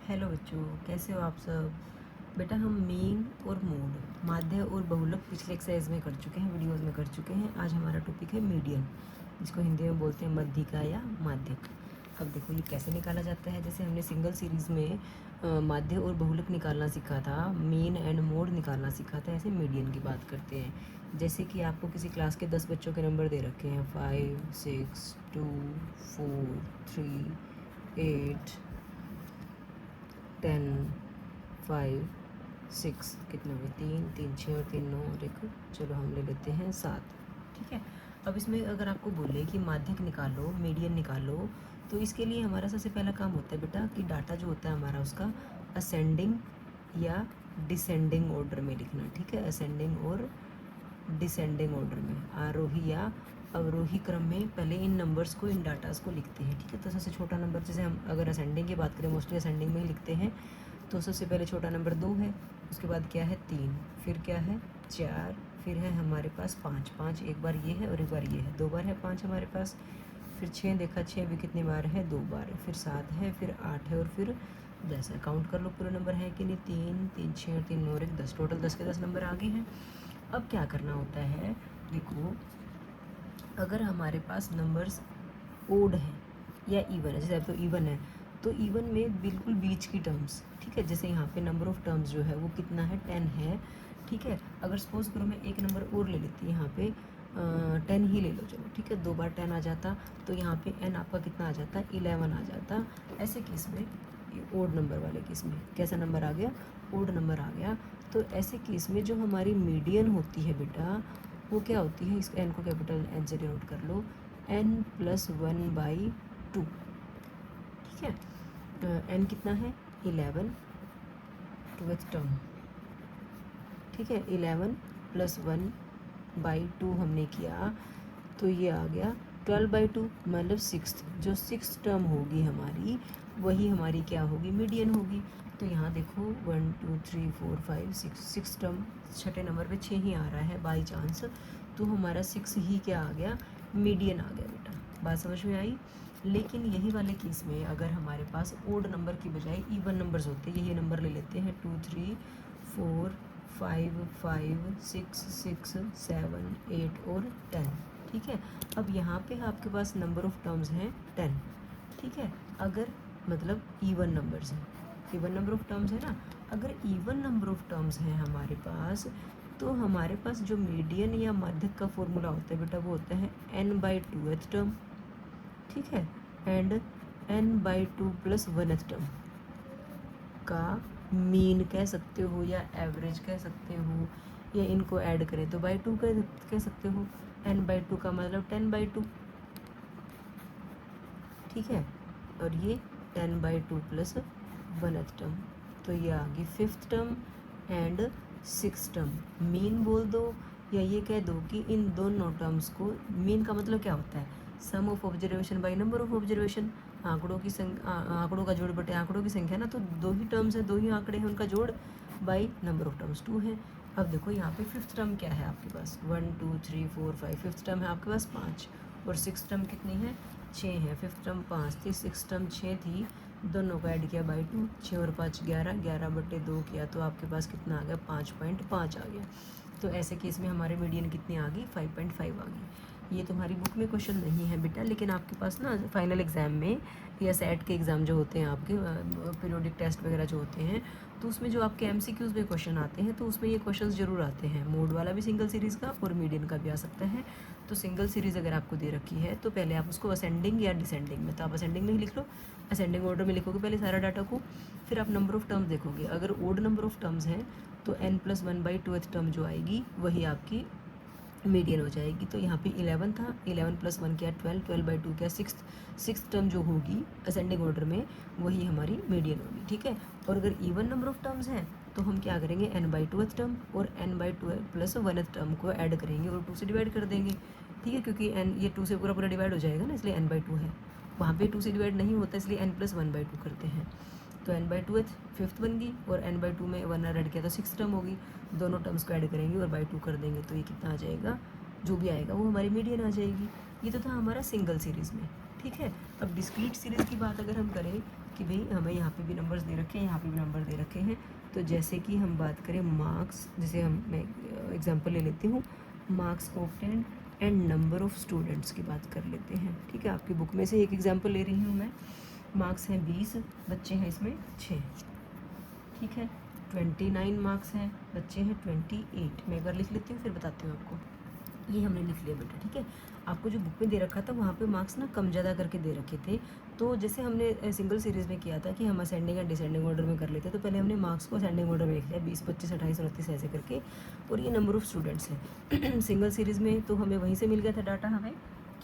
Hello बच्चों, कैसे हो आप सब। बेटा हम मीन और मोड, माध्य और बहुलक पिछले एक्सरसाइज में कर चुके हैं, वीडियोस में कर चुके हैं। आज हमारा टॉपिक है मीडियन, जिसको हिंदी में बोलते हैं मध्यिका या माध्यक। अब देखो ये कैसे निकाला जाता है। जैसे हमने सिंगल सीरीज़ में माध्य और बहुलक निकालना सीखा था, मीन एंड मोड निकालना सीखा था, ऐसे मीडियन की बात करते हैं। जैसे कि आपको किसी क्लास के 10 बच्चों के नंबर दे रखे हैं, 5, 6, 2, 4, 3, 8, 10, 5, 6, कितने हुए, 3, 3, 6 और 3, 9 और एक, चलो हम ले लेते हैं 7। ठीक है। अब इसमें अगर आपको बोले कि माध्यक निकालो, मीडियन निकालो, तो इसके लिए हमारा सबसे पहला काम होता है बेटा कि डाटा जो होता है हमारा उसका असेंडिंग या डिसेंडिंग ऑर्डर में लिखना। ठीक है, असेंडिंग और डिसेंडिंग ऑर्डर में, आरोही या अवरोही क्रम में पहले इन नंबर्स को, इन डाटास को लिखते हैं। ठीक है, तो सबसे छोटा नंबर, जैसे हम अगर असेंडिंग की बात करें, मोस्टली असेंडिंग में ही लिखते हैं, तो सबसे पहले छोटा नंबर 2 है, उसके बाद क्या है 3, फिर क्या है 4, फिर है हमारे पास 5, 5 एक बार ये है और एक बार ये है, 2 बार है 5 हमारे पास। फिर 6 देखा, 6 भी कितनी बार है, 2 बार है। फिर 7 है, फिर 8 है और फिर 10 है। काउंट कर लो पूरे नंबर है कि नहीं, 3, 3, 6 और 3, 9 और 1, 10, टोटल 10 के 10 नंबर आगे हैं। अब क्या करना होता है, देखो अगर हमारे पास नंबर्स ओड है या इवन है, जैसे अब तो इवन है, तो इवन में बिल्कुल बीच की टर्म्स, ठीक है, जैसे यहाँ पे नंबर ऑफ टर्म्स जो है वो कितना है, 10 है। ठीक है, अगर सपोज करो मैं एक नंबर और ले लेती, यहाँ पे 10 ही ले लो, चलो ठीक है, 2 बार 10 आ जाता, तो यहाँ पे n आपका कितना आ जाता, 11 आ जाता। ऐसे केस में, ओड नंबर वाले केस में कैसा नंबर आ गया, ओड नंबर आ गया। तो ऐसे केस में जो हमारी मीडियन होती है बेटा, वो क्या होती है, इस n को कैपिटल N से डिनोट कर लो, n+1/2। ठीक है, n कितना है, 11, ट्वेल्थ टर्म। ठीक है, 11 + 1/2 हमने किया, तो ये आ गया 12/2, मतलब 6th, जो 6th टर्म होगी हमारी, वही हमारी क्या होगी, मीडियन होगी। तो यहाँ देखो 1, 2, 3, 4, 5, 6, 6 टर्म, छठे नंबर पे 6 ही आ रहा है बाई चांस, तो हमारा 6 ही क्या आ गया, मीडियन आ गया बेटा। बात समझ में आई। लेकिन यही वाले केस में अगर हमारे पास ओड नंबर की बजाय इवन नंबर्स होते, यही नंबर ले लेते हैं, 2, 3, 4, 5, 5, 6, 6, 7, 8 और 10। ठीक है, अब यहाँ पे आपके पास नंबर ऑफ टर्म्स हैं 10। ठीक है, अगर मतलब इवन नंबर्स हैं, इवन नंबर ऑफ टर्म्स है ना, अगर इवन नंबर ऑफ टर्म्स हैं हमारे पास, तो हमारे पास जो मीडियन या माध्यक का फॉर्मूला होता है बेटा, वो होता है n/2th टर्म। ठीक है, एंड n/2 + 1th टर्म का मीन कह सकते हो या एवरेज कह सकते हो, या इनको ऐड करें तो /2 कह सकते हो। n/2 का मतलब 10/2। ठीक है, और ये 10/2 + 1th टर्म, तो ये आ गई 5th term and 6th term. Mean बोल दो, या ये कह दो कि इन दोनों टर्म्स को, मीन का मतलब क्या होता है, sum of observation by number of observation, आंकड़ों की संख्या, आंकड़ों का जोड़ बटे आंकड़ों की संख्या ना, तो 2 ही टर्म्स है, 2 ही आंकड़े हैं, उनका जोड़ बाई नंबर ऑफ टर्म्स 2 है। अब देखो यहाँ पे 5th टर्म क्या है आपके पास, 1, 2, 3, 4, 5, 5th टर्म है आपके पास 5, और 6th टर्म कितनी है, 6 है। 5th टर्म 5 थी, 6th टर्म 6 थी, दोनों को ऐड किया /2, 6 और 5 11, 11/2 किया, तो आपके पास कितना आ गया, 5.5 आ गया। तो ऐसे केस में हमारे मीडियन कितनी आ गई, 5.5 आ गई। ये तुम्हारी बुक में क्वेश्चन नहीं है बेटा, लेकिन आपके पास ना फाइनल एग्ज़ाम में या सेट के एग्ज़ाम जो होते हैं आपके, पीरियोडिक टेस्ट वगैरह जो होते हैं, तो उसमें जो आपके MCQs में क्वेश्चन आते हैं, तो उसमें ये क्वेश्चंस ज़रूर आते हैं, मोड वाला भी सिंगल सीरीज़ का और मीडियन का भी आ सकता है। तो सिंगल सीरीज़ अगर आपको दे रखी है, तो पहले आप उसको असेंडिंग या डिसेंडिंग में, तो आप असेंडिंग में ही लिख लो, असेंडिंग ऑर्डर में लिखोगे पहले सारा डाटा को, फिर आप नंबर ऑफ टर्म्स देखोगे, अगर ओड नंबर ऑफ टर्म्स हैं तो n+1/2th टर्म जो आएगी वही आपकी मीडियन हो जाएगी। तो यहाँ पे 11 था, 11 + 1 क्या, 12, 12/2 क्या, 6th टर्म जो होगी असेंडिंग ऑर्डर में, वही हमारी मीडियन होगी। ठीक है, और अगर इवन नंबर ऑफ टर्म्स हैं तो हम क्या करेंगे, n/2th टर्म और n/2 + 1th टर्म को ऐड करेंगे और 2 से डिवाइड कर देंगे। ठीक है, क्योंकि n ये 2 से पूरा पूरा डिवाइड हो जाएगा ना, इसलिए n/2 है, वहाँ पे 2 से डिवाइड नहीं होता, इसलिए n+1/2 करते हैं। तो n/2th 5th बन गई, और n/2 में 1 ऐड किया तो 6th टर्म होगी, दोनों टर्म्स को ऐड करेंगे और /2 कर देंगे, तो ये कितना आ जाएगा, जो भी आएगा वो हमारी मीडियन आ जाएगी। ये तो था हमारा सिंगल सीरीज़ में। ठीक है। अब डिस्क्रीट सीरीज़ की बात अगर हम करें कि भाई हमें यहाँ पे भी नंबर्स दे रखे हैं, यहाँ पे भी नंबर दे रखे हैं, तो जैसे कि हम बात करें मार्क्स, जैसे मैं एग्जांपल ले लेती हूँ, marks obtained and number of students की बात कर लेते हैं। ठीक है, आपकी बुक में से एक एग्जांपल ले रही हूँ मैं। मार्क्स हैं 20, बच्चे हैं इसमें 6। ठीक है, 29 मार्क्स हैं, बच्चे हैं 28। मैं एक बार लिख लेती हूँ फिर बताती हूँ आपको। ये हमने लिख लिया बेटा। ठीक है, आपको जो बुक में दे रखा था वहाँ पे मार्क्स ना कम ज़्यादा करके दे रखे थे। तो जैसे हमने सिंगल सीरीज़ में किया था कि हम असेंडिंग एंड डिसेंडिंग ऑर्डर में कर लेते, तो पहले हमने मार्क्स को असेंडिंग ऑर्डर में लिख लिया 20, 25, 28, 29 ऐसे करके, और ये नंबर ऑफ़ स्टूडेंट्स है। सिंगल सीरीज़ में तो हमें वहीं से मिल गया था डाटा हमें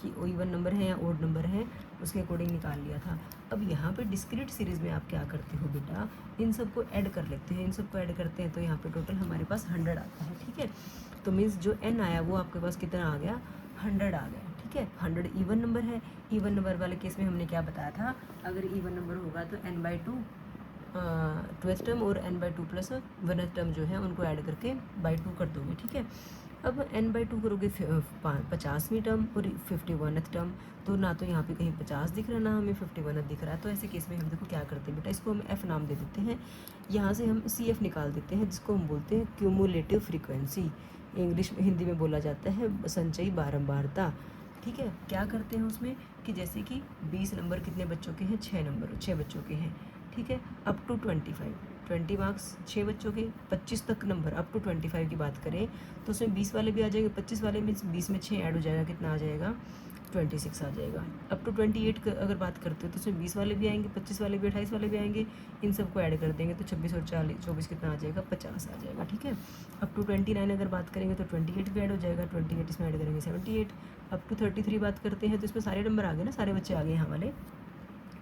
कि इवन नंबर है या ओड नंबर है, उसके अकॉर्डिंग निकाल लिया था। अब यहाँ पे डिस्क्रीट सीरीज़ में आप क्या करते हो बेटा, इन सबको ऐड कर लेते हैं। इन सबको ऐड करते हैं तो यहाँ पे टोटल हमारे पास 100 आता है। ठीक है, तो मीन्स जो n आया वो आपके पास कितना आ गया, 100 आ गया। ठीक है, 100 इवन नंबर है। इवन नंबर वाले केस में हमने क्या बताया था, अगर इवन नंबर होगा तो n/2 ट्वेल्थ टर्म और n/2 प्लस 1th टर्म जो है उनको ऐड करके बाई 2 कर दोगे। ठीक है, अब n/2 करोगे 50वीं टर्म और 51th टर्म, तो ना तो यहाँ पे कहीं 50 दिख रहा है ना हमें 51th दिख रहा है। तो ऐसे केस में हम देखो क्या करते हैं बेटा, इसको हम f नाम दे देते हैं। यहाँ से हम CF निकाल देते हैं, जिसको हम बोलते हैं क्यूमुलेटिव फ्रीक्वेंसी। इंग्लिश में, हिंदी में बोला जाता है संचयी बारंबारता। ठीक है, क्या करते हैं उसमें कि जैसे कि 20 नंबर कितने बच्चों के हैं, 6 बच्चों के हैं। ठीक है, अप टू 20 मार्क्स 6 बच्चों के, 25 तक नंबर अप टू 25 की बात करें तो उसमें 20 वाले भी आ जाएंगे, 25 वाले में 20 में 6 ऐड हो जाएगा, कितना आ जाएगा, 26 आ जाएगा। अप टू 28 अगर बात करते हो तो उसमें 20 वाले भी आएंगे, 25 वाले भी, 28 वाले भी आएंगे, इन सबको ऐड कर देंगे तो 26 और 24 कितना आ जाएगा, 50 आ जाएगा। ठीक है, अप टू 29 अगर बात करेंगे तो 28 भी ऐड हो जाएगा, 28 इसमें ऐड करेंगे 78। अप टू 33 बात करते हैं तो इसमें सारे नंबर आ गए ना, सारे बच्चे आ गए यहाँ वाले।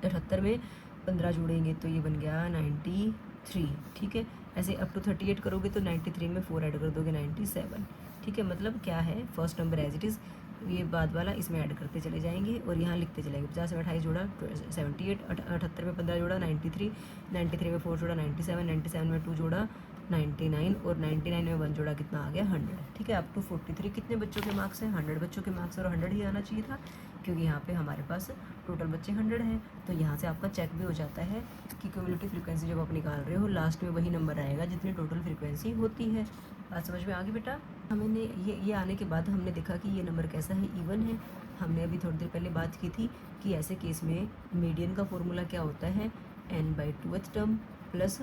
78 में 15 जोड़ेंगे तो ये बन गया 93। ठीक है, ऐसे अप टू 38 करोगे तो 93 में 4 ऐड कर दोगे 97। ठीक है, मतलब क्या है, first number as it is, ये बाद वाला इसमें ऐड करते चले जाएंगे और यहाँ लिखते चलेंगे। 50 में 28 जोड़ा 78, 78 में 15 जोड़ा 93, 93 में 4 जोड़ा 97, 97 में 2 जोड़ा 99 और 99 में 1 जोड़ा कितना आ गया, 100। ठीक है, अप टू 43 कितने बच्चों के मार्क्स हैं, 100 बच्चों के मार्क्स, और 100 ही आना चाहिए था क्योंकि यहाँ पे हमारे पास टोटल बच्चे 100 हैं। तो यहाँ से आपका चेक भी हो जाता है कि क्यूमुलेटिव फ्रीक्वेंसी जब आप निकाल रहे हो लास्ट में वही नंबर आएगा जितनी टोटल फ्रीक्वेंसी होती है। बात समझ में आ गई बेटा। हमने ये आने के बाद हमने देखा कि ये नंबर कैसा है, इवन है। हमने अभी थोड़ी देर पहले बात की थी कि ऐसे केस में मीडियन का फॉर्मूला क्या होता है, n/2th term plus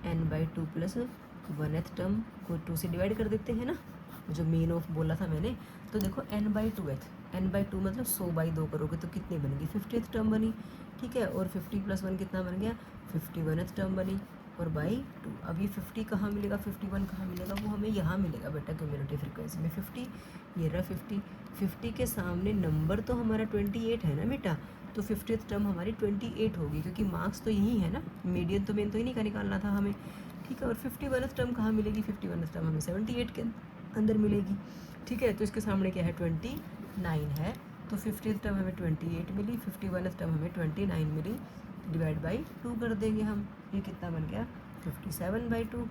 n/2 plus 1th term को 2 से डिवाइड कर देते हैं ना, जो मीन ऑफ बोला था मैंने। तो देखो n/2 मतलब 100/2 करोगे तो कितनी बनेगी, 50th टर्म बनी। ठीक है, और 50 + 1 कितना बन गया, 51th टर्म बनी, और बाई 2। अब ये 50 कहाँ मिलेगा, 51 कहाँ मिलेगा, वो हमें यहाँ मिलेगा बेटा क्यूमुलेटिव फ्रीक्वेंसी में 50। ये रहा 50 के सामने नंबर तो हमारा 28 है ना बेटा, तो 50th टर्म हमारी 28 होगी क्योंकि मार्क्स तो यही है ना, मीडियन तो मेन तो इन्हीं का निकालना था हमें। ठीक है, और 51th टर्म कहाँ मिलेगी, 51th टर्म हमें 78 के अंदर मिलेगी। ठीक है, तो इसके सामने क्या है, 29 है, तो 50th टर्म हमें 28 मिली, 51th टर्म हमें 29 मिली, डिवाइड बाई 2 कर देंगे हम। ये कितना बन गया, 57/2।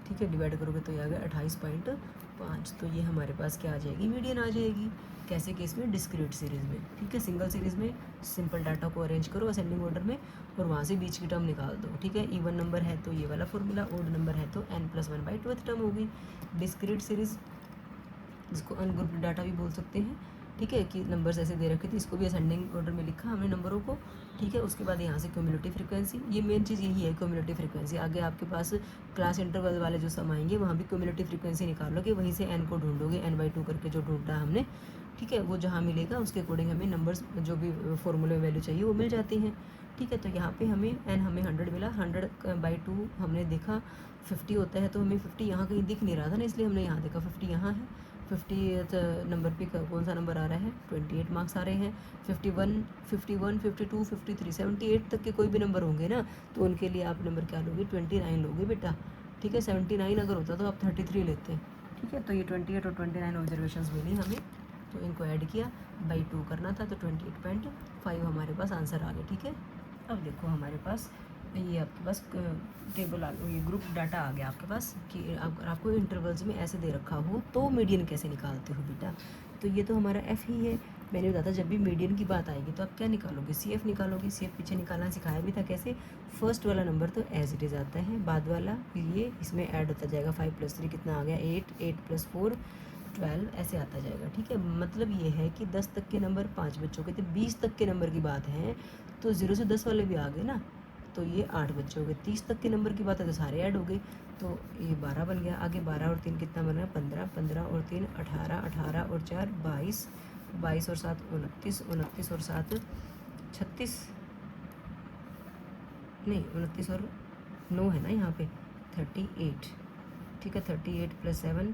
ठीक है, डिवाइड करोगे तो ये आ गया 28.5। तो ये हमारे पास क्या आ जाएगी, मीडियन आ जाएगी। कैसे केस में, डिस्क्रीट सीरीज़ में। ठीक है, सिंगल सीरीज़ में सिंपल डाटा को अरेंज करो असेंडिंग ऑर्डर में और वहाँ से बीच की टर्म निकाल दो। ठीक है, इवन नंबर है तो ये वाला फॉर्मूला, ओड नंबर है तो n+1/2 टर्म होगी। डिस्क्रीट सीरीज़, जिसको अनग्रुप्ड डाटा भी बोल सकते हैं। ठीक है, कि नंबर्स ऐसे दे रखे थे, इसको भी असेंडिंग ऑर्डर में लिखा हमने नंबरों को। ठीक है, उसके बाद यहाँ से क्यूमुलेटिव फ्रीक्वेंसी, ये मेन चीज़ यही है क्यूमुलेटिव फ्रीक्वेंसी। आगे आपके पास क्लास इंटरवल वाले जो सम आएंगे वहाँ भी क्यूमुलेटिव फ्रीक्वेंसी निकालोगे, वहीं से n को ढूंढोगे, n/2 करके जो ढूंढा है हमने। ठीक है, वो जहाँ मिलेगा उसके अकॉर्डिंग हमें नंबर्स जो भी फॉर्मूले में वैल्यू चाहिए वो मिल जाती हैं। ठीक है, तो यहाँ पे हमें हमें 100 मिला, 100/2 हमने देखा 50 होता है, तो हमें 50 यहाँ कहीं दिख नहीं रहा था ना, इसलिए हमने यहाँ देखा 50 यहाँ है। 50th नंबर पे कौन सा नंबर आ रहा है, 28 मार्क्स आ रहे हैं। 51, 52, 53, 78 तक के कोई भी नंबर होंगे ना, तो उनके लिए आप नंबर क्या लोगे, 29 लोगे बेटा। ठीक है, 79 अगर होता तो आप 33 लेते। ठीक है, तो ये 28 और 29 ऑब्जर्वेशंस मिली हमें, तो इनको ऐड किया, बाई 2 करना था, तो 28.5 हमारे पास आंसर आ गया। ठीक है, अब देखो हमारे पास ये आपके पास टेबल आ गया, ये ग्रुप डाटा आ गया आपके पास कि अगर आपको इंटरवल्स में ऐसे दे रखा हो तो मीडियन कैसे निकालते हो बेटा। तो ये तो हमारा f ही है, मैंने बताया था जब भी मीडियन की बात आएगी तो आप क्या निकालोगे, CF निकालोगे। CF पीछे निकालना सिखाया भी था कैसे। फर्स्ट वाला नंबर तो एज इट इज़ आता है, बाद वाला ये इसमें ऐड होता जाएगा। 5 + 3 कितना आ गया 8, 8 + 4 12 ऐसे आता जाएगा, ठीक है। मतलब ये है कि 10 तक के नंबर 5 बच्चों के थे, 20 तक के नंबर की बात है तो 0 से 10 वाले भी आ गए ना, तो ये 8 बच्चे हो गए। 30 तक के नंबर की बात है तो सारे ऐड हो गए, तो ये 12 बन गया। आगे 12 और 3 कितना बना, 15, 15 और 3 18, 18 और 4 22, 22 और 7 29, 29 और 7 36, नहीं 29 और 9 है ना यहाँ पे 38, ठीक है। 38 + 7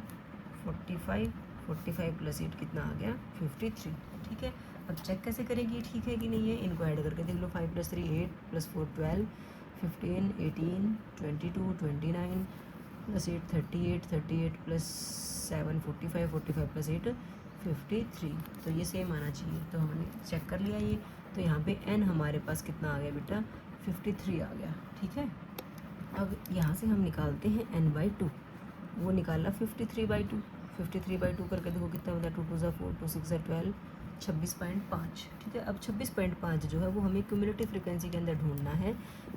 45, 45 + 8 कितना आ गया 53, ठीक है। अब चेक कैसे करेंगे ठीक है कि नहीं है, इनको ऐड करके देख लो। 5 + 3 8 + 4 12, 15 18 22 29 + 8 38, 38 + 7 45, 45 + 8 53, तो ये सेम आना चाहिए। तो हमने चेक कर लिया ये, तो यहाँ पे n हमारे पास कितना आ गया बेटा 53 आ गया, ठीक है। अब यहाँ से हम निकालते हैं n/2, वो निकाला 53/2, 53/2 करके देखो कितना बना, 2 × 2 = 4, 2 × 6 = 12, 26.5, ठीक है। अब 26.5 जो है वो हमें क्यूमुलेटिव फ्रीक्वेंसी के अंदर ढूंढना है।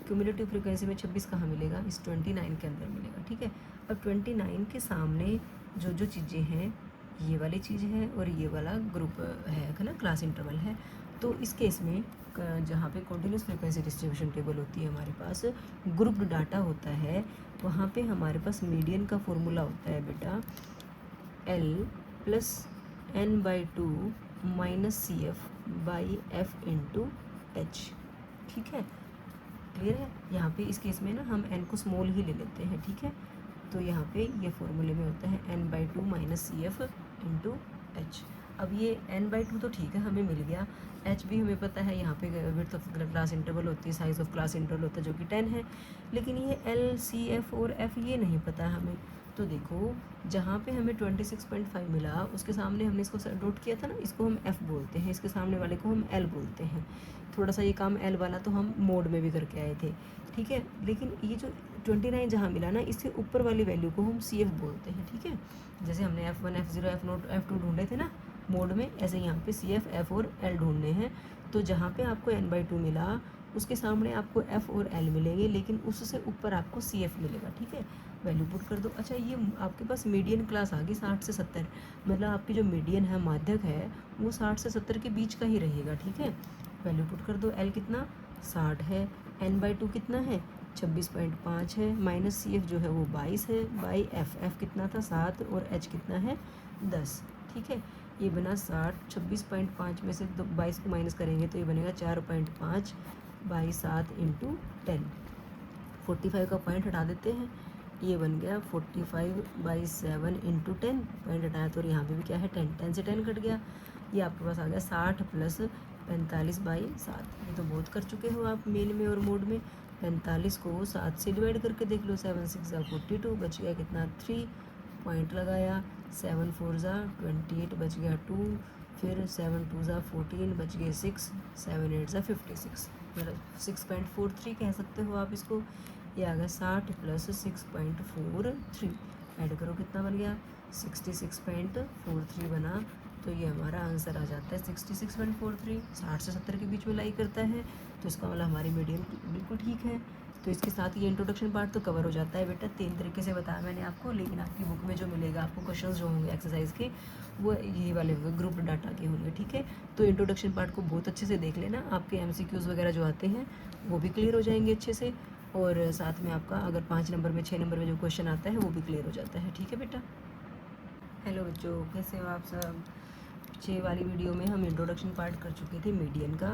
क्यूमुलेटिव फ्रीक्वेंसी में 26 कहाँ मिलेगा, इस 29 के अंदर मिलेगा, ठीक है। अब 29 के सामने जो जो चीज़ें हैं, ये वाली चीज़ है और ये वाला ग्रुप है ना, क्लास इंटरवल है। तो इस केस में जहाँ पे कॉन्टिन्यूस फ्रीक्वेंसी डिस्ट्रीब्यूशन टेबल होती है हमारे पास, ग्रुप्ड डाटा होता है, वहाँ पे हमारे पास मीडियन का फॉर्मूला होता है बेटा L + n/2 - CF/F × H, ठीक है। क्लियर है। यहाँ पे इस केस में ना हम n को स्मॉल ही ले लेते हैं, ठीक है। तो यहाँ पे ये फॉर्मूले में होता है n/2 - CF × H। अब ये n/2 तो ठीक है हमें मिल गया, h भी हमें पता है, यहाँ पे विड्थ ऑफ क्लास इंटरवल होती है, साइज ऑफ क्लास इंटरवल होता है जो कि 10 है, लेकिन ये L, CF और F ये नहीं पता हमें। तो देखो जहाँ पे हमें 26.5 मिला उसके सामने हमने इसको नोट किया था ना, इसको हम F बोलते हैं, इसके सामने वाले को हम L बोलते हैं। थोड़ा सा ये काम L वाला तो हम मोड में भी करके आए थे, ठीक है। लेकिन ये जो 29 जहाँ मिला ना, इससे ऊपर वाली वैल्यू को हम CF बोलते हैं, ठीक है। जैसे हमने F1, F0, F0, F2 ढूंढे थे ना मोड में, ऐसे यहाँ पे CF, F और L ढूंढने हैं। तो जहाँ पे आपको n/2 मिला उसके सामने आपको F और L मिलेंगे, लेकिन उससे ऊपर आपको CF मिलेगा, ठीक है। वैल्यू पुट कर दो। अच्छा ये आपके पास मीडियन क्लास आ गई 60 से 70, मतलब आपकी जो मीडियन है, माध्यक है, वो 60 से 70 के बीच का ही रहेगा, ठीक है। वैल्यू पुट कर दो। L कितना 60 है, n/2 कितना है 26.5 है, माइनस CF जो है वो 22 है, बाई F कितना था 7 और H कितना है 10, ठीक है। ये बना 60, 26.5 में से 22 को माइनस करेंगे तो ये बनेगा 4.5 बाई 7 × 10। 45 का पॉइंट हटा देते हैं, ये बन गया 45/7 × 10, पॉइंट हटाया तो यहाँ पे भी क्या है 10, 10 से 10 कट गया, ये आपके पास आ गया 60 + 45/7। ये तो बहुत कर चुके हो आप मेन में और मोड में। 45 को 7 से डिवाइड करके देख लो, 7 × 6 = 42, बच गया कितना 3, पॉइंट लगाया, 7 × 4 = 28, बच गया 2, फिर 7 × 2 = 14, बच गए 6, 7 × 8 = 56, मतलब 6.43 कह सकते हो आप इसको। ये आ गया 60 + 6.43, ऐड करो कितना बन गया 66.43 बना। तो ये हमारा आंसर आ जाता है 66.43, 60 से 70 के बीच में लाई करता है, तो इसका मतलब हमारी मीडियम बिल्कुल ठीक है। तो इसके साथ ये इंट्रोडक्शन पार्ट तो कवर हो जाता है बेटा। 3 तरीके से बताया मैंने आपको, लेकिन आपकी बुक में जो मिलेगा आपको क्वेश्चंस जो होंगे एक्सरसाइज के, वो यही वाले होंगे, ग्रुप डाटा के होंगे, ठीक है। तो इंट्रोडक्शन पार्ट को बहुत अच्छे से देख लेना, आपके MCQs वगैरह जो आते हैं वो भी क्लियर हो जाएंगे अच्छे से, और साथ में आपका अगर 5 नंबर में 6 नंबर में जो क्वेश्चन आता है वो भी क्लियर हो जाता है, ठीक है बेटा। हेलो बच्चों, कैसे हो आप सब। पीछे वाली वीडियो में हम इंट्रोडक्शन पार्ट कर चुके थे मीडियन का,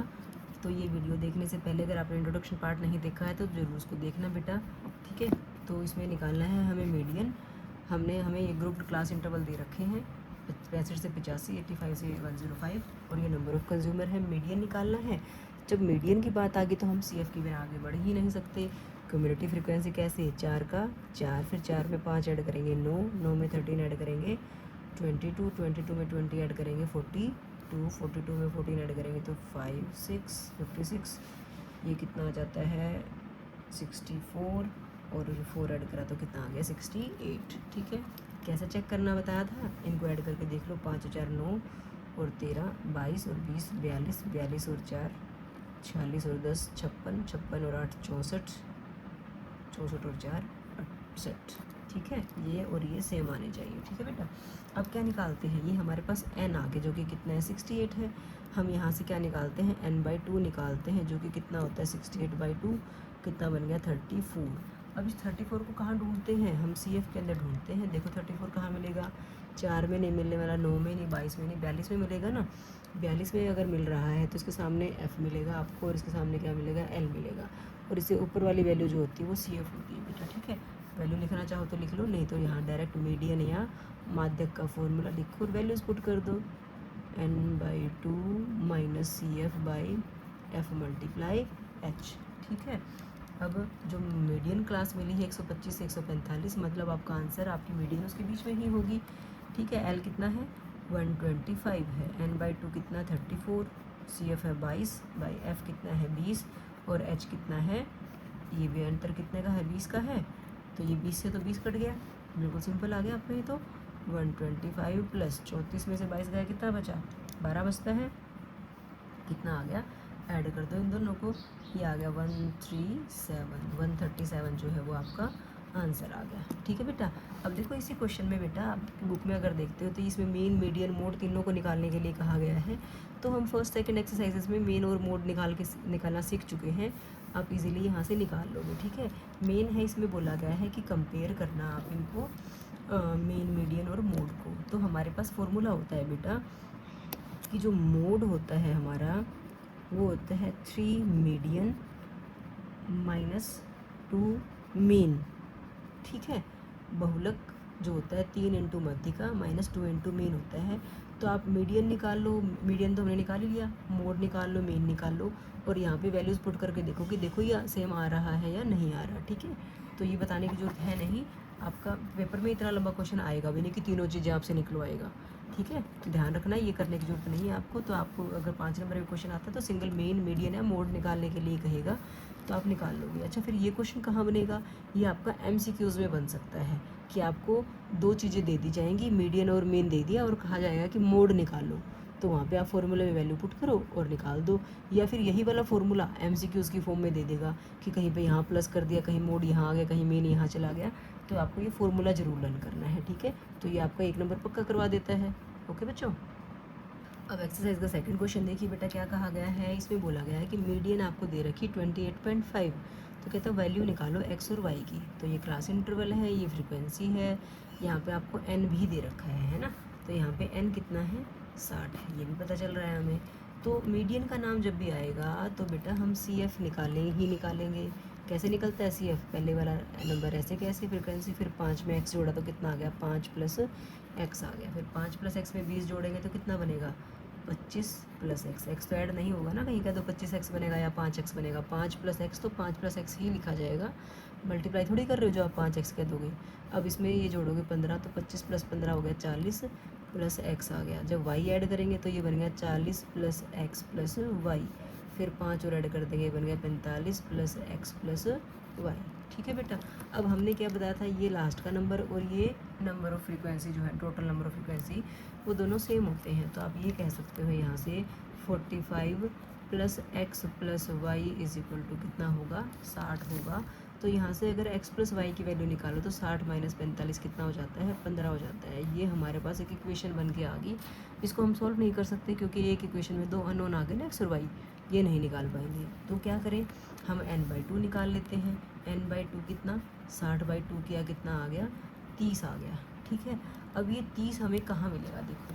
तो ये वीडियो देखने से पहले अगर आपने इंट्रोडक्शन पार्ट नहीं देखा है तो ज़रूर उसको देखना बेटा, ठीक है। तो इसमें निकालना है हमें मीडियन। हमें ये ग्रुप्ड क्लास इंटरवल दे रखे हैं 65 से 85, 85 से 105, और ये नंबर ऑफ़ कंज्यूमर है, मीडियन निकालना है। जब मीडियन की बात आ गई तो हम CF के बिना आगे बढ़ ही नहीं सकते। कम्युनिटी फ्रीक्वेंसी कैसे, 4 का 4, फिर 4 में 5 ऐड करेंगे 9, 9 में 13 ऐड करेंगे 22, 22 में 20 ऐड करेंगे 42, 42 में 14 ऐड करेंगे तो 5, 6, 56, ये कितना आ जाता है 64, और 4 ऐड करा तो कितना आ गया 68, ठीक है। कैसे चेक करना बताया था, इनको ऐड करके देख लो, 5 × 4 = 9, और 13, 22 और 20, 42, 42 और 4, 46 और 10, 56, 56 और 8, 64, 64 और 4, 68। ठीक है, ये और ये सेम आने चाहिए। ठीक है बेटा, अब क्या निकालते हैं, ये हमारे पास n आ गया जो कि कितना है 68 है। हम यहाँ से क्या निकालते हैं, n/2 निकालते हैं जो कि कितना होता है 68/2, कितना बन गया 34। अब इस 34 को कहाँ ढूंढते हैं, हम CF के अंदर ढूंढते हैं। देखो 34 कहाँ मिलेगा, 4 में नहीं मिलने वाला, 9 में नहीं, 22 में नहीं, 42 में मिलेगा ना। 42 में अगर मिल रहा है तो इसके सामने F मिलेगा आपको, और इसके सामने क्या मिलेगा, L मिलेगा, और इससे ऊपर वाली वैल्यू जो होती है वो CF होती है बेटा। ठीक है, वैल्यू लिखना चाहो तो लिख लो, नहीं तो यहाँ डायरेक्ट मीडियन या माध्यक का फॉर्मूला लिखो और वैल्यूज पुट कर दो, n/2 minus CF/F multiply H। ठीक है, अब जो मीडियन क्लास मिली है 125 से 145, मतलब आपका आंसर, आपकी मीडियन उसके बीच में ही होगी। ठीक है, L कितना है 125 है, n/2 कितना 34, CF है 22/F कितना है 20, और H कितना है, ये भी अंतर कितने का है 20 का है, तो ये 20 से तो 20 कट गया, बिल्कुल सिंपल आ गया आपको ये। तो 125 प्लस 34 में से 22 गया, कितना बचा 12 बचता है, कितना आ गया, ऐड कर दो इन दोनों को, ये आ गया 137 जो है वो आपका आंसर आ गया। ठीक है बेटा, अब देखो इसी क्वेश्चन में बेटा आपकी बुक में अगर देखते हो तो इसमें मेन मीडियन मोड तीनों को निकालने के लिए कहा गया है। तो हम फर्स्ट सेकंड एक्सरसाइजेस में मेन और मोड निकालना सीख चुके हैं, आप इजीली यहाँ से निकाल लोगे। ठीक है, मेन है, इसमें बोला गया है कि कंपेयर करना आप इनको मेन मीडियन और मोड को। तो हमारे पास फॉर्मूला होता है बेटा कि जो मोड होता है हमारा वो होता है 3 मीडियन माइनस 2 मेन। ठीक है, बहुलक जो होता है 3 इंटू मध्यिका माइनस 2 इंटू मेन होता है। तो आप मीडियन निकाल लो, मीडियन तो हमने निकाल ही लिया, मोड निकाल लो, मेन निकाल लो, और यहाँ पे वैल्यूज़ पुट करके देखो कि देखो ये सेम आ रहा है या नहीं आ रहा। ठीक है, तो ये बताने की जरूरत है नहीं, आपका पेपर में इतना लंबा क्वेश्चन आएगा भी नहीं कि तीनों चीज़ें आपसे निकलवाएगा। ठीक है, तो ध्यान रखना, ये करने की जरूरत नहीं है आपको। तो आपको अगर 5 नंबर में क्वेश्चन आता है तो सिंगल मेन मीडियन या मोड निकालने के लिए कहेगा, तो आप निकाल लोगे। अच्छा, फिर ये क्वेश्चन कहाँ बनेगा, ये आपका MCQs में बन सकता है कि आपको 2 चीज़ें दे दी जाएंगी, मीडियन और मेन दे दिया, और कहा जाएगा कि मोड निकालो, तो वहाँ पे आप फॉर्मूले में वैल्यू पुट करो और निकाल दो। या फिर यही वाला फॉर्मूला MCQs की फॉर्म में दे देगा कि कहीं पे यहाँ प्लस कर दिया, कहीं मोड यहाँ आ गया, कहीं मेन यहाँ चला गया, तो आपको ये फॉर्मूला जरूर लर्न करना है। ठीक है, तो ये आपका 1 नंबर पक्का करवा देता है। ओके बच्चों, अब एक्सरसाइज का सेकंड क्वेश्चन देखिए बेटा, क्या कहा गया है, इसमें बोला गया है कि मीडियन आपको दे रखी 28.5, तो कहता है वैल्यू निकालो x और y की। तो ये क्लास इंटरवल है, ये फ्रीक्वेंसी है, यहाँ पे आपको n भी दे रखा है ना। तो यहाँ पे n कितना है 60 है, ये भी पता चल रहा है हमें। तो मीडियन का नाम जब भी आएगा तो बेटा हम CF निकालेंगे। कैसे निकलता है CF, पहले वाला नंबर ऐसे कैसे, फ्रीक्वेंसी, फिर 5 में x जोड़ा तो कितना आ गया 5 प्लस x आ गया, फिर 5 प्लस x में 20 जोड़ेंगे तो कितना बनेगा 25 प्लस x तो ऐड नहीं होगा ना कहीं का, तो 25x बनेगा या 5x बनेगा, 5 प्लस x तो 5 प्लस x ही लिखा जाएगा, मल्टीप्लाई थोड़ी कर रहे हो जो आप 5x कह दोगे। अब इसमें ये जोड़ोगे 15, तो 25 प्लस 15 हो गया 40 प्लस x आ गया। जब y ऐड करेंगे तो ये बन गया 40 प्लस x प्लस y, फिर 5 और ऐड कर देंगे, बन गया 45 प्लस x प्लस y। ठीक है बेटा, अब हमने क्या बताया था, ये लास्ट का नंबर और ये नंबर ऑफ फ्रीक्वेंसी जो है, टोटल नंबर ऑफ फ्रीक्वेंसी, वो दोनों सेम होते हैं। तो आप ये कह सकते हो यहाँ से 45 plus x plus y is equal to कितना होगा 60 होगा। तो यहाँ से अगर x प्लस वाई की वैल्यू निकालो तो 60 माइनस 45 कितना हो जाता है 15 हो जाता है। ये हमारे पास एक इक्वेशन बन के आ गई। इसको हम सॉल्व नहीं कर सकते क्योंकि एक इक्वेशन में 2 अननोन आ गए ना, x और y, ये नहीं निकाल पाएंगे। तो क्या करें, हम n/2 निकाल लेते हैं। n/2 कितना 60/2 किया, कितना आ गया 30 आ गया। ठीक है, अब ये 30 हमें कहाँ मिलेगा, देखो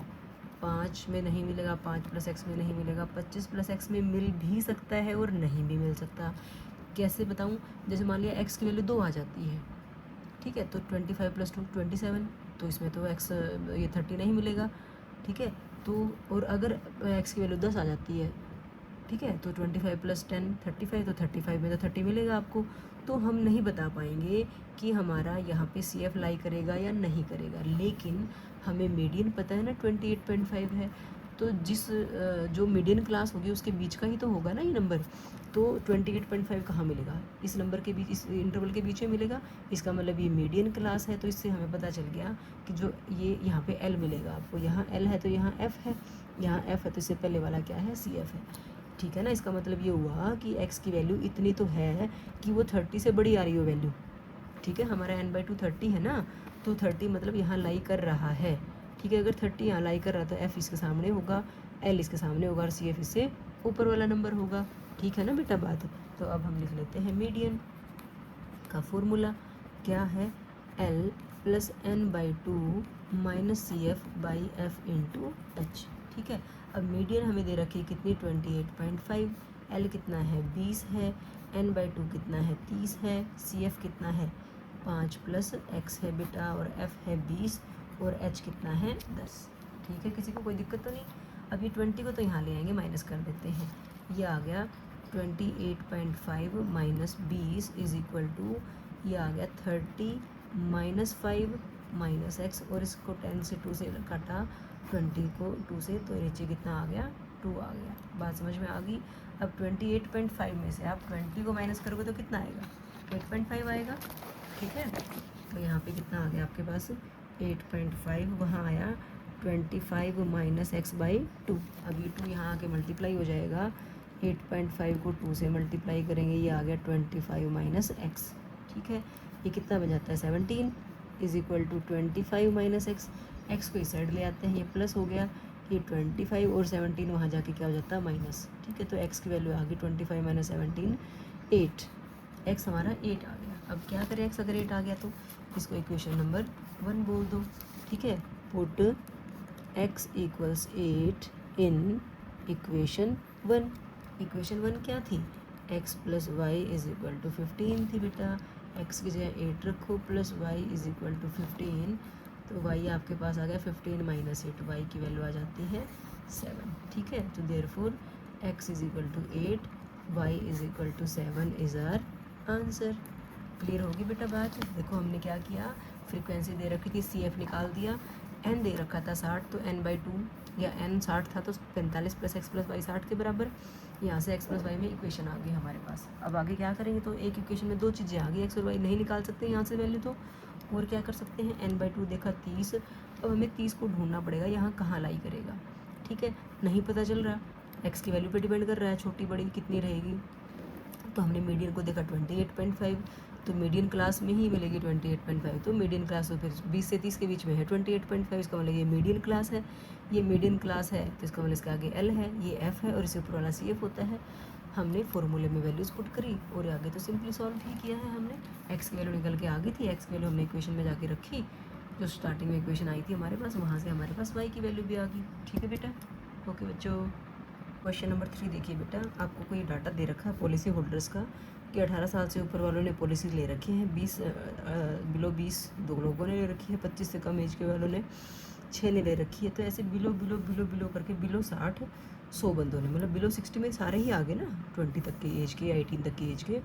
5 में नहीं मिलेगा, 5 प्लस x में नहीं मिलेगा, 25 प्लस x में मिल भी सकता है और नहीं भी मिल सकता। कैसे बताऊँ, जैसे मान लिया x की वैल्यू 2 आ जाती है, ठीक है, तो 25 प्लस 2 27, तो इसमें तो x ये 30 नहीं मिलेगा। ठीक है, तो और अगर x की वैल्यू 10 आ जाती है, ठीक है, तो 25 प्लस 10 35, तो 35 में तो 30 मिलेगा आपको। तो हम नहीं बता पाएंगे कि हमारा यहाँ पे CF लाई करेगा या नहीं करेगा, लेकिन हमें मीडियन पता है ना 28.5 है, तो जो मीडियन क्लास होगी उसके बीच का ही तो होगा ना ये नंबर। तो 28.5 कहाँ मिलेगा, इस नंबर के बीच, इस इंटरवल के बीच में मिलेगा। इसका मतलब ये मीडियन क्लास है। तो इससे हमें पता चल गया कि जो ये यहाँ पे L मिलेगा आपको, यहाँ L है तो यहाँ F है, यहाँ F है तो इससे पहले वाला क्या है, CF है। ठीक है ना। इसका मतलब ये हुआ कि x की वैल्यू इतनी तो है कि वो 30 से बड़ी आ रही हो वैल्यू। ठीक है, हमारा n/2 30 है ना, तो 30 मतलब यहाँ लाई कर रहा है। ठीक है, अगर 30 यहाँ लाई कर रहा तो f इसके सामने होगा, l इसके सामने होगा और CF इससे ऊपर वाला नंबर होगा। ठीक है ना बेटा बात। तो अब हम लिख लेते हैं मीडियन का फॉर्मूला क्या है, L + n/2 - CF/F × h। ठीक है, अब मीडियन हमें दे रखी है कितनी, 28.5, L कितना है 20 है, n/2 कितना है 30 है, CF कितना है 5 + x है बेटा, और F है 20 और h कितना है 10। ठीक है, किसी को कोई दिक्कत तो नहीं। अब ये 20 को तो यहाँ ले आएंगे, माइनस कर देते हैं। ये आ गया 28.5 - 20 = ये आ गया 30 - 5 - x, और इसको 10 से 2 से काटा, 20 को 2 से, तो नीचे कितना आ गया 2 आ गया। बात समझ में आ गई। अब 28.5 में से आप 20 को माइनस करोगे तो कितना आएगा, 8.5 आएगा। ठीक है, तो यहाँ पे कितना आ गया आपके पास 8.5, वहाँ आया 25 - x/2। अब ये 2 यहाँ आके मल्टीप्लाई हो जाएगा, 8.5 को 2 से मल्टीप्लाई करेंगे, ये आ गया 25 - x। ठीक है, ये कितना बन जाता है 17 = 25 - x। x को इस साइड ले आते हैं, ये प्लस हो गया, ये 25 और 17 वहाँ जाके क्या हो जाता है माइनस। ठीक है, तो x की वैल्यू आ गई 25 - 17 8। x हमारा 8 आ गया। अब क्या करें, x अगर 8 आ गया तो इसको इक्वेशन नंबर 1 बोल दो। ठीक है, put x = 8 in equation 1। Equation 1 क्या थी, x + y = 15 थी बेटा। x की जगह 8 रखो, प्लस y = 15, तो y आपके पास आ गया 15 - 8, y की वैल्यू आ जाती है 7। ठीक है, तो therefore x = 8, y = 7 is our answer. Clear होगी बेटा बात। देखो हमने क्या किया, फ्रीक्वेंसी दे रखी थी, CF निकाल दिया, n दे रखा था 60, तो n/2 या n 60 था तो 45 + x + y 60 के बराबर। यहाँ से x + y में इक्वेशन आ गई हमारे पास। अब आगे क्या करेंगे, तो एक इक्वेशन में 2 चीज़ें आ गई, x और y नहीं निकाल सकते यहाँ से वैल्यू, तो और क्या कर सकते हैं, n/2 देखा 30, अब हमें 30 को ढूंढना पड़ेगा यहाँ कहाँ लाई करेगा। ठीक है, नहीं पता चल रहा, x की वैल्यू पे डिपेंड कर रहा है छोटी बड़ी कितनी रहेगी। तो हमने मीडियन को देखा 28.5, तो मीडियन क्लास में ही मिलेगी 28.5, तो मीडियन क्लास तो फिर 20 से 30 के बीच में है 28.5, इसका मतलब ये मीडियन क्लास है। ये मीडियन क्लास है तो इसका मतलब इसके आगे L है, ये F है और इससे ऊपर वाला CF होता है। हमने फॉर्मूले में वैल्यूज़ पुट करी और आगे तो सिंपली सॉल्व ही किया है हमने। x की वैल्यू निकल के आ गई थी, x की वैल्यू हमने इक्वेशन में जाके रखी, जो स्टार्टिंग में इक्वेशन आई थी हमारे पास, वहाँ से हमारे पास y की वैल्यू भी आ गई। ठीक है बेटा, ओके बच्चों। क्वेश्चन नंबर 3 देखिए बेटा, आपको कोई डाटा दे रखा है पॉलिसी होल्डर्स का कि 18 साल से ऊपर वालों ने पॉलिसी ले रखी है, 20 बिलो 20 2 लोगों ने ले रखी है, 25 से कम एज के वालों ने 6 ने ले रखी है। तो ऐसे बिलो बिलो बिलो बिलो करके बिलो 60 100 बंदों ने, मतलब बिलो 60 में सारे ही आ गए ना, 20 तक की एज के या 18 तक की एज के।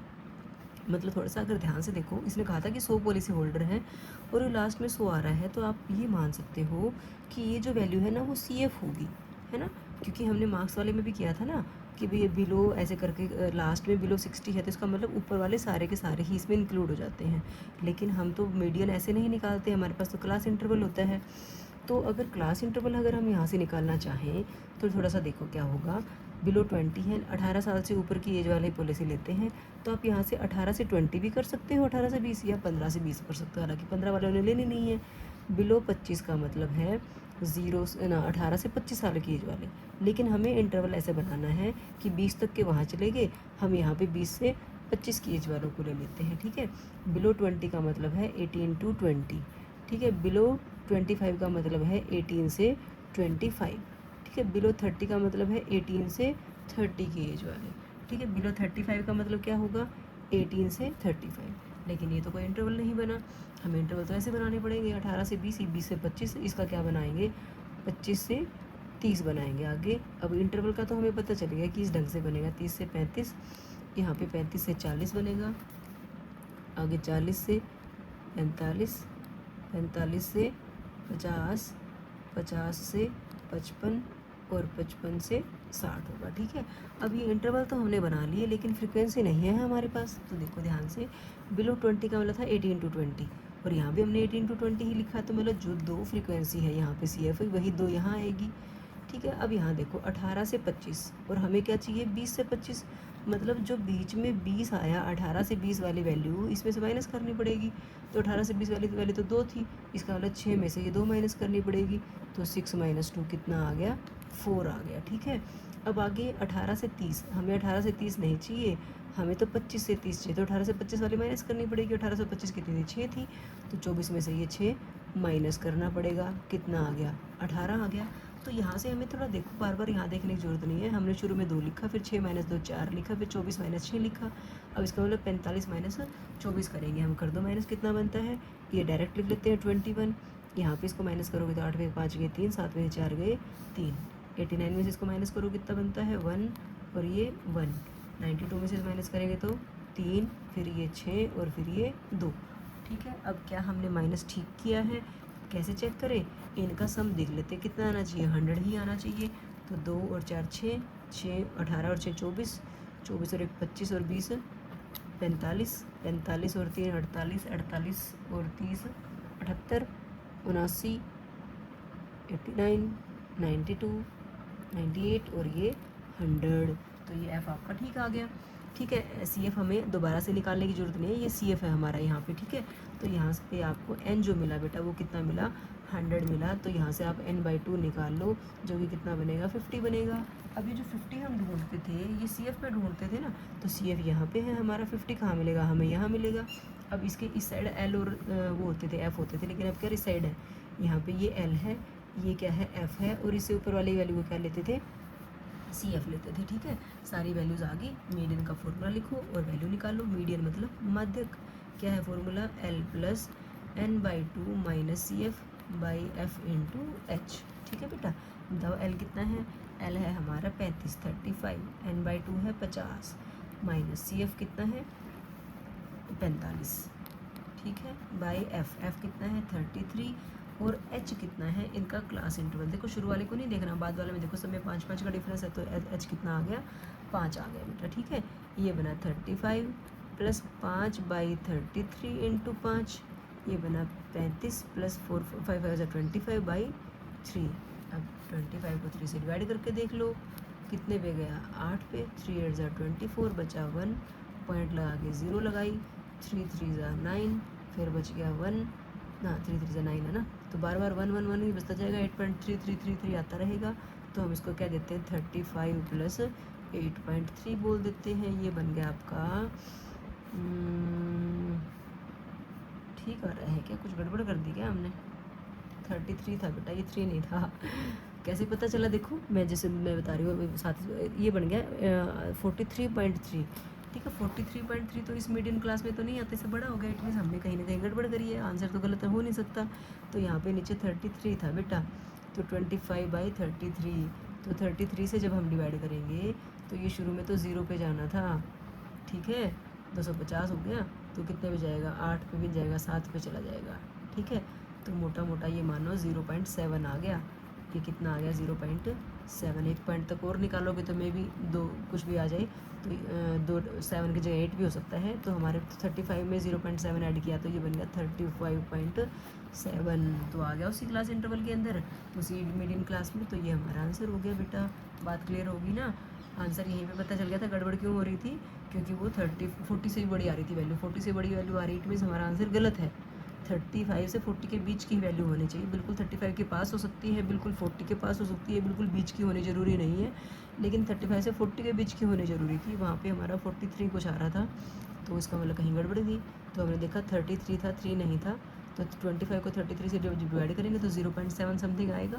मतलब थोड़ा सा अगर ध्यान से देखो, इसने कहा था कि 100 पॉलिसी होल्डर हैं और लास्ट में 100 आ रहा है, तो आप ये मान सकते हो कि ये जो वैल्यू है ना वो CF होगी, है ना, क्योंकि हमने मार्क्स वाले में भी किया था ना कि भाई बिलो ऐसे करके लास्ट में बिलो 60 है तो इसका मतलब ऊपर वाले सारे के सारे ही इसमें इंक्लूड हो जाते हैं। लेकिन हम तो मीडियन ऐसे नहीं निकालते, हमारे पास तो क्लास इंटरवल होता है। तो अगर क्लास इंटरवल अगर हम यहाँ से निकालना चाहें तो थोड़ा सा देखो क्या होगा, बिलो 20 है, 18 साल से ऊपर की एज वाले पॉलिसी लेते हैं, तो आप यहाँ से 18 से 20 भी कर सकते हो, 18 से 20 या 15 से 20 कर सकते हो, हालांकि 15 वालों ने लेनी नहीं है। बिलो 25 का मतलब है 18 से 25 साल की एज वाले, लेकिन हमें इंटरवल ऐसे बनाना है कि 20 तक के वहाँ चले गए, हम यहाँ पे 20 से 25 की एज वालों को ले लेते हैं। ठीक है, बिलो 20 का मतलब है 18 to 20। ठीक है, बिलो 25 का मतलब है 18 से 25। ठीक है, बिलो 30 का मतलब है 18 से 30 की एज वाले। ठीक है, बिलो 35 का मतलब क्या होगा, 18 से 35। लेकिन ये तो कोई इंटरवल नहीं बना, हमें इंटरवल तो ऐसे बनाने पड़ेंगे, 18 से 20, 20 से 25, इसका क्या बनाएंगे 25 से 30 बनाएंगे आगे। अब इंटरवल का तो हमें पता चल गया कि इस ढंग से बनेगा, 30 से 35, यहाँ पे 35 से 40 बनेगा, आगे 40 से 45, 45 से 50, 50 से 55 और 55 से 60 होगा। ठीक है, अब ये इंटरवल तो हमने बना लिए लेकिन फ्रीक्वेंसी नहीं है हमारे पास। तो देखो ध्यान से, बिलो 20 का मतलब था 18-20 और यहाँ भी हमने 18-20 ही लिखा है। तो मतलब जो दो फ्रीक्वेंसी है यहाँ पे सी एफ वही दो यहाँ आएगी। ठीक है, अब यहाँ देखो 18 से 25 और हमें क्या चाहिए 20 से 25, मतलब जो बीच में 20 आया 18 से 20 वाली वैल्यू इसमें से माइनस करनी पड़ेगी। तो 18 से 20 वाली वैल्यू तो 2 थी, इसका मतलब 6 में से ये 2 माइनस करनी पड़ेगी। तो 6 - 2 कितना आ गया, 4 आ गया। ठीक है, अब आगे 18 से 30, हमें 18 से 30 नहीं चाहिए, हमें तो 25 से 30 चाहिए। तो 18 से 25 वाली माइनस करनी पड़ेगी। 18 से 25 कितनी थी, 6 थी। तो 24 में से ये 6 माइनस करना पड़ेगा, कितना आ गया, 18 आ गया। तो यहाँ से हमें थोड़ा देखो, बार बार यहाँ देखने की ज़रूरत नहीं है। हमने शुरू में 2 लिखा, फिर 6 - 2 4 लिखा, फिर 24 - 6 लिखा। अब इसका मतलब 45 - 24 करेंगे हम, कर दो माइनस, कितना बनता है, ये डायरेक्ट लिख लेते हैं 21। यहाँ पे इसको माइनस करोगे तो 8 में 5 गए 3, 7 में 4 गए 3, 89 में से इसको माइनस करो कितना बनता है 1 और ये 1, 92 में से माइनस करेंगे तो 3, फिर ये 6 और फिर ये 2। ठीक है, अब क्या हमने माइनस ठीक किया है, कैसे चेक करें, इनका सम देख लेते हैं कितना आना चाहिए, 100 ही आना चाहिए। तो 2 और 4 6, 6 18 और 6 24, 24 और 1 25 और 20 45, 45 और 3 48, 48 और 30 78, 79, 89, 92, 98 और ये 100। तो ये एफ़ आपका ठीक आ गया। ठीक है, सी एफ हमें दोबारा से निकालने की ज़रूरत नहीं है, ये सी एफ है हमारा यहाँ पे। ठीक है, तो यहाँ पे आपको एन जो मिला बेटा वो कितना मिला, 100 मिला। तो यहाँ से आप n/2 निकाल लो, जो कि कितना बनेगा, 50 बनेगा। अब ये जो 50 हम ढूंढते थे, ये सी एफ में ढूंढते थे ना, तो सी एफ यहाँ पे है हमारा, 50 कहाँ मिलेगा, हमें यहाँ मिलेगा। अब इसके इस साइड एल और वो होते थे, एफ होते थे, लेकिन अब क्या इस साइड है, यहाँ पे ये एल है, ये क्या है, एफ है, और इससे ऊपर वाली वैल्यू को क्या लेते थे, सी एफ लेते थे। ठीक है, सारी वैल्यूज़ आ गई। मीडियन का फॉर्मूला लिखो और वैल्यू निकालो। मीडियन मतलब माध्यक, क्या है formula, l plus n/2 minus c f by f into h. ठीक है बेटा, बताओ एल कितना है, एल है हमारा 35 35, n/2 है 50 माइनस सी एफ कितना है 45। ठीक है, बाई एफ, एफ कितना है 33 और एच कितना है, इनका क्लास इंटरवल देखो, शुरू वाले को नहीं देखना, बाद वाले में देखो, सब में 5-5 का डिफरेंस है। तो एच कितना आ गया, 5 आ गया बेटा। ठीक है, ये बना 35 प्लस 5/33 इंटू 5, ये बना 35 प्लस 4 5 25 बाई 3। अब 25 को 3 से डिवाइड करके देख लो कितने पे गया, 8 पे, 3 8 24, बचा 1, पॉइंट लगा के 0 लगाई, 3 3 9, फिर बच गया 1 ना, 3 3 9 है ना, तो बार बार 1 1 1 ही बचता जाएगा, 8.3333 आता रहेगा। तो हम इसको क्या देते हैं, 35 प्लस 8.3 बोल देते हैं। ये बन गया आपका, ठीक आ रहा है क्या, कुछ गड़बड़ कर दी क्या हमने, 33 था बेटा, ये 3 नहीं था। कैसे पता चला, देखो मैं जैसे मैं बता रही हूँ साथ, ये बन गया 43.3। ठीक है, 43.3 तो इस मीडियम क्लास में तो नहीं आते, से बड़ा हो गया, इट मीन्स हमने कहीं ना कहीं गड़बड़ करी है, आंसर तो गलत हो नहीं सकता। तो यहाँ पे नीचे 33 था बेटा, तो 25/33, तो 33 से जब हम डिवाइड करेंगे तो ये शुरू में तो 0 पे जाना था। ठीक है, 250 हो गया, तो कितने पे जाएगा, 8 पे भी जाएगा, 7 पे चला जाएगा। ठीक है, तो मोटा मोटा ये मानो 0.7 आ गया, ये कितना आ गया 0.7। एक पॉइंट तक और निकालोगे तो मे भी 2 कुछ भी आ जाए, तो 7 की जगह 8 भी हो सकता है। तो हमारे 35 में 0.7 ऐड किया तो ये बन गया 35.7, तो आ गया उसी क्लास इंटरवल के अंदर, उसी मीडियम क्लास में। तो ये हमारा आंसर हो गया बेटा, बात क्लियर होगी ना। आंसर यहीं पे पता चल गया था, गड़बड़ क्यों हो रही थी, क्योंकि वो 40 से भी बड़ी आ रही थी वैल्यू, 40 से बड़ी वैल्यू आ रही, इट मीन्स हमारा आंसर गलत है। 35 से 40 के बीच की वैल्यू होनी चाहिए, बिल्कुल 35 के पास हो सकती है, बिल्कुल 40 के पास हो सकती है, बिल्कुल बीच की होनी ज़रूरी नहीं है, लेकिन 35 से 40 के बीच की होनी ज़रूरी थी। वहाँ पे हमारा 43 कुछ आ रहा था, तो इसका मतलब कहीं गड़बड़ थी। तो हमने देखा 33 था, 3 नहीं था, तो 25 को 33 से जब डिवाइड करेंगे तो 0.7 समथिंग आएगा,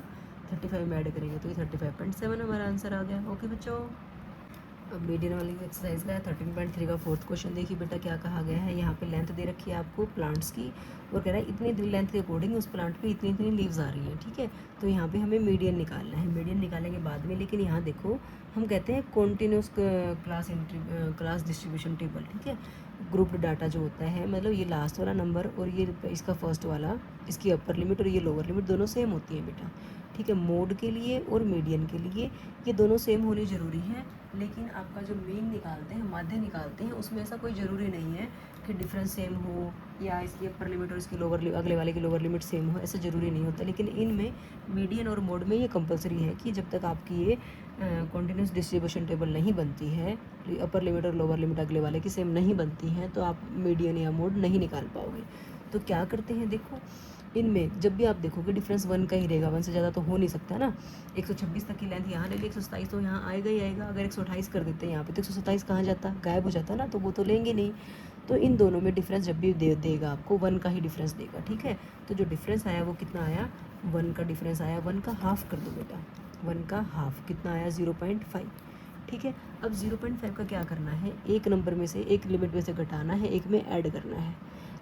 35 में ऐड करेंगे तो ये 35.7 हमारा आंसर आ गया। ओके बच्चों, अब मीडियन वाली एक्सरसाइज का 13.3 का फोर्थ क्वेश्चन देखिए बेटा, क्या कहा गया है। यहाँ पे लेंथ दे रखी है आपको प्लांट्स की, और कह रहा है इतनी लेंथ के अकॉर्डिंग उस प्लांट पे इतनी इतनी लीव्स आ रही हैं। ठीक है, तो यहाँ पे हमें मीडियन निकालना है, मीडियन निकालेंगे बाद में, लेकिन यहाँ देखो हम कहते हैं कॉन्टीन्यूस क्लास डिस्ट्रीब्यूशन टेबल। ठीक है, ग्रुप्ड डाटा जो होता है, मतलब ये लास्ट वाला नंबर और ये इसका फर्स्ट वाला, इसकी अपर लिमिट और ये लोअर लिमिट दोनों सेम होती है बेटा। ठीक है, मोड के लिए और मीडियन के लिए ये दोनों सेम होनी ज़रूरी है, लेकिन आपका जो मीन निकालते हैं, माध्य निकालते हैं, उसमें ऐसा कोई ज़रूरी नहीं है कि डिफरेंस सेम हो या इसकी अपर लिमिट और इसकी लोअर अगले वाले की लोअर लिमिट सेम हो, ऐसा ज़रूरी नहीं होता। लेकिन इनमें मीडियन और मोड में ये कंपलसरी है कि जब तक आपकी ये कॉन्टिन्यूस डिस्ट्रीब्यूशन टेबल नहीं बनती है, अपर लिमिट और लोअर लिमिट अगले वाले की सेम नहीं बनती हैं, तो आप मीडियन या मोड नहीं निकाल पाओगे। तो क्या करते हैं, देखो इनमें जब भी आप देखोगे डिफरेंस 1 का ही रहेगा, 1 से ज़्यादा तो हो नहीं सकता ना। 126 तक की लेंथ यहाँ ले ली, 127 तो यहाँ आएगा ही आएगा। अगर 128 कर देते हैं यहाँ पे तो 127 कहाँ जाता, गायब हो जाता ना, तो वो तो लेंगे नहीं। तो इन दोनों में डिफरेंस जब भी देगा आपको 1 का ही डिफरेंस देगा, ठीक है। तो जो डिफरेंस आया वो कितना आया, 1 का डिफरेंस आया, 1 का हाफ कर दो बेटा, 1 का हाफ कितना आया 0.5, ठीक है। अब 0.5 का क्या करना है, एक नंबर में से, एक लिमिट में से घटाना है, एक में ऐड करना है।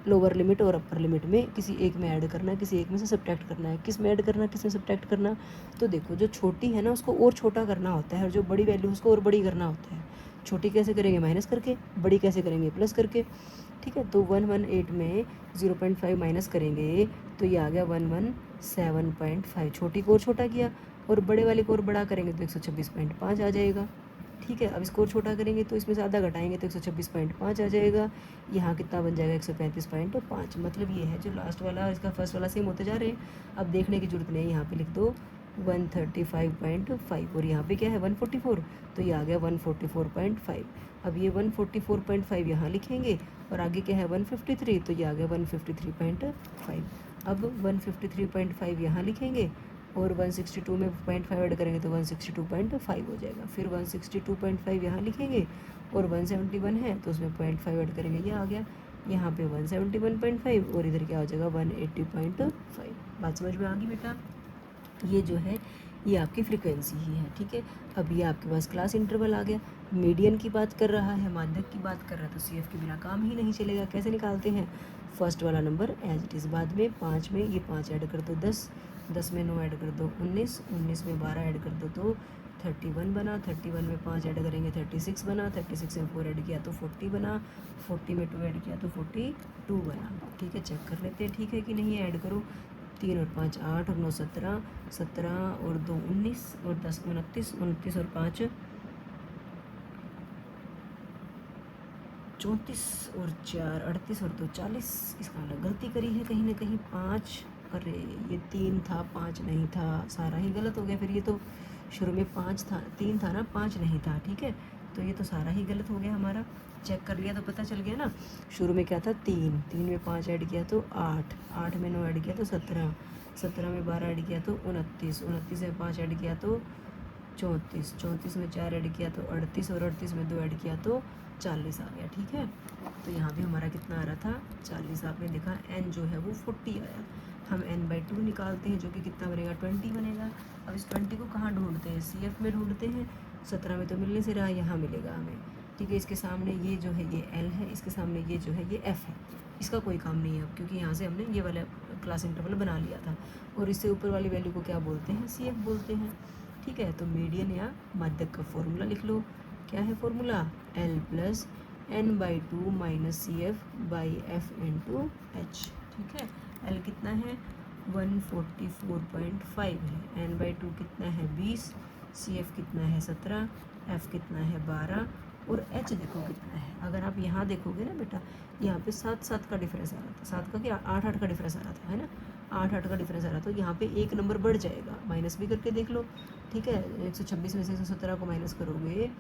लोअर लिमिट और अपर लिमिट में किसी एक में ऐड करना है, किसी एक में से सब्ट्रैक्ट करना है। किस में ऐड करना है, किस में सब्ट्रैक्ट करना, तो देखो जो छोटी है ना उसको और छोटा करना होता है, और जो बड़ी वैल्यू उसको और बड़ी करना होता है। छोटी कैसे करेंगे, माइनस करके, बड़ी कैसे करेंगे, प्लस करके, ठीक है। तो 118 में 0.5 माइनस करेंगे तो ये आ गया 117.5, छोटी को और छोटा किया, और बड़े वाले को और बड़ा करेंगे तो 126.5 आ जाएगा, ठीक है। अब इसको और छोटा करेंगे तो इसमें से आधा घटाएंगे तो 126.5 आ जाएगा। यहाँ कितना बन जाएगा 135.5। मतलब ये है जो लास्ट वाला इसका फर्स्ट वाला सेम होते जा रहे हैं। अब देखने की जरूरत नहीं है, यहाँ पे लिख दो 135.5, और यहाँ पे क्या है 144, तो ये आ गया 144.5। अब ये 144.5 यहाँ लिखेंगे, और आगे क्या है 153, तो ये आ गया 153.5। अब 153.5 यहाँ लिखेंगे, और 162 में 0.5 ऐड करेंगे तो 162.5 हो जाएगा। फिर 162.5 यहाँ लिखेंगे, और 171 है तो उसमें 0.5 ऐड करेंगे, ये आ गया। यहाँ पे 171.5, और इधर क्या हो जाएगा 180.5। बात समझ में आ गई बेटा। ये जो है ये आपकी फ्रीक्वेंसी ही है, ठीक है। अब ये आपके पास क्लास इंटरवल आ गया। मीडियन की बात कर रहा है, माध्यक की बात कर रहा है, तो CF के बिना काम ही नहीं चलेगा। कैसे निकालते हैं, फर्स्ट वाला नंबर एज इट इज़, बाद में 5 में ये 5 ऐड कर दो 10, 10 में 9 ऐड कर दो 19, 19 में 12 ऐड कर दो तो 31 बना, 31 में 5 ऐड करेंगे 36 बना, 36 में 4 ऐड किया तो 40 बना, 40 में 2 ऐड किया तो 42 बना, ठीक है। चेक कर लेते हैं ठीक है कि नहीं, ऐड करो, 3 और 5 8 और 9 17, 17 और 2 19 और 10 29, 29 और 5 34 और 4 38 और 2 40। इसका अलग गलती करी है कहीं ना कहीं, 5, अरे ये 3 था 5 नहीं था, सारा ही गलत हो गया। फिर ये तो शुरू में 5 था, 3 था ना, 5 नहीं था, ठीक है। तो ये तो सारा ही गलत हो गया हमारा, चेक कर लिया तो पता चल गया ना। शुरू में क्या था 3, 3 में 5 ऐड किया तो 8, 8 में 9 ऐड किया तो 17, 17 में 12 ऐड किया तो 29, 29 में 5 ऐड किया तो 34, 34 में 4 ऐड किया तो 38, और 38 में 2 ऐड किया तो 40 आ गया, ठीक है। तो यहाँ भी हमारा कितना आ रहा था 40। आपने देखा n जो है वो 40 आया। हम n/2 निकालते हैं जो कि कितना बनेगा 20 बनेगा। अब इस 20 को कहाँ ढूंढते हैं, CF में ढूंढते हैं। 17 में तो मिलने से रहा, यहाँ मिलेगा हमें, ठीक है। इसके सामने ये जो है ये L है, इसके सामने ये जो है ये F है। इसका कोई काम नहीं है अब, क्योंकि यहाँ से हमने ये वाला क्लास इंटरवल बना लिया था। और इससे ऊपर वाली वैल्यू को क्या बोलते हैं, CF बोलते हैं, ठीक है। तो मीडियन या माध्यक का फॉर्मूला लिख लो। क्या है formula, L plus n/2 minus CF/F into H, ठीक है। L कितना है 144.5 है, n/2 कितना है 20, CF कितना है 17, F कितना है 12, और H देखो कितना है। अगर आप यहाँ देखोगे ना बेटा, यहाँ पे 7 का डिफरेंस आ रहा था, 7 का क्या 8 का डिफरेंस आ रहा था, है ना, 8 का डिफरेंस आ रहा था। तो यहाँ पे एक नंबर बढ़ जाएगा, माइनस भी करके देख लो, ठीक है। 126 में से 117 को माइनस करोगे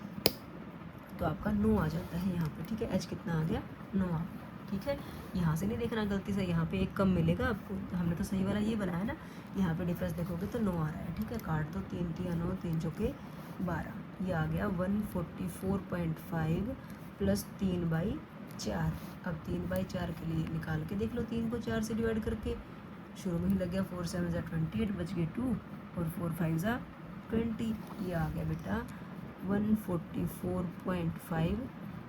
तो आपका 9 आ जाता है यहाँ पे, ठीक है। H कितना आ गया 9 आ गया, ठीक है। यहाँ से नहीं देखना गलती से, यहाँ पे एक कम मिलेगा आपको, हमने तो सही वाला ये बनाया ना। यहाँ पे डिफरेंस देखोगे तो 9 आ रहा है, ठीक है। काट दो, 3 3 9, 3 चौके 12, ये आ गया 144.5 प्लस 3/4। अब 3/4 के लिए निकाल के देख लो, 3 को 4 से डिवाइड करके। शुरू में ही लग गया 4 7 28, बच गए 2, और 4 5 20। ये आ गया बेटा 144.5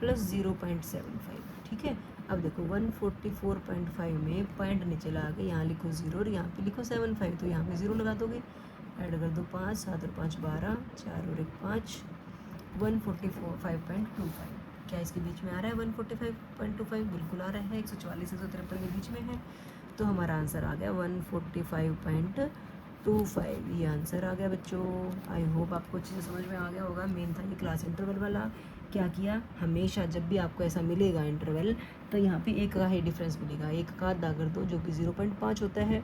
प्लस 0.75, ठीक है। अब देखो 144.5 में पॉइंट नीचे ला के यहाँ लिखो 0 और यहाँ पे लिखो 75, तो यहाँ पे 0 लगा दोगे। ऐड कर दो 5, 7 और 5 12, 4 और 1 5, 145.25। क्या इसके बीच में आ रहा है 145.25? बिल्कुल आ रहा है, 144 153 के बीच में है। तो हमारा आंसर आ गया 145.25 25 ये आंसर आ गया बच्चों। आई होप आपको अच्छे से समझ में आ गया होगा। मेन था ये क्लास इंटरवल वाला। क्या किया, हमेशा जब भी आपको ऐसा मिलेगा इंटरवल तो यहाँ पे एक का ही डिफरेंस मिलेगा, एक का आधा कर दो जो कि 0.5 होता है।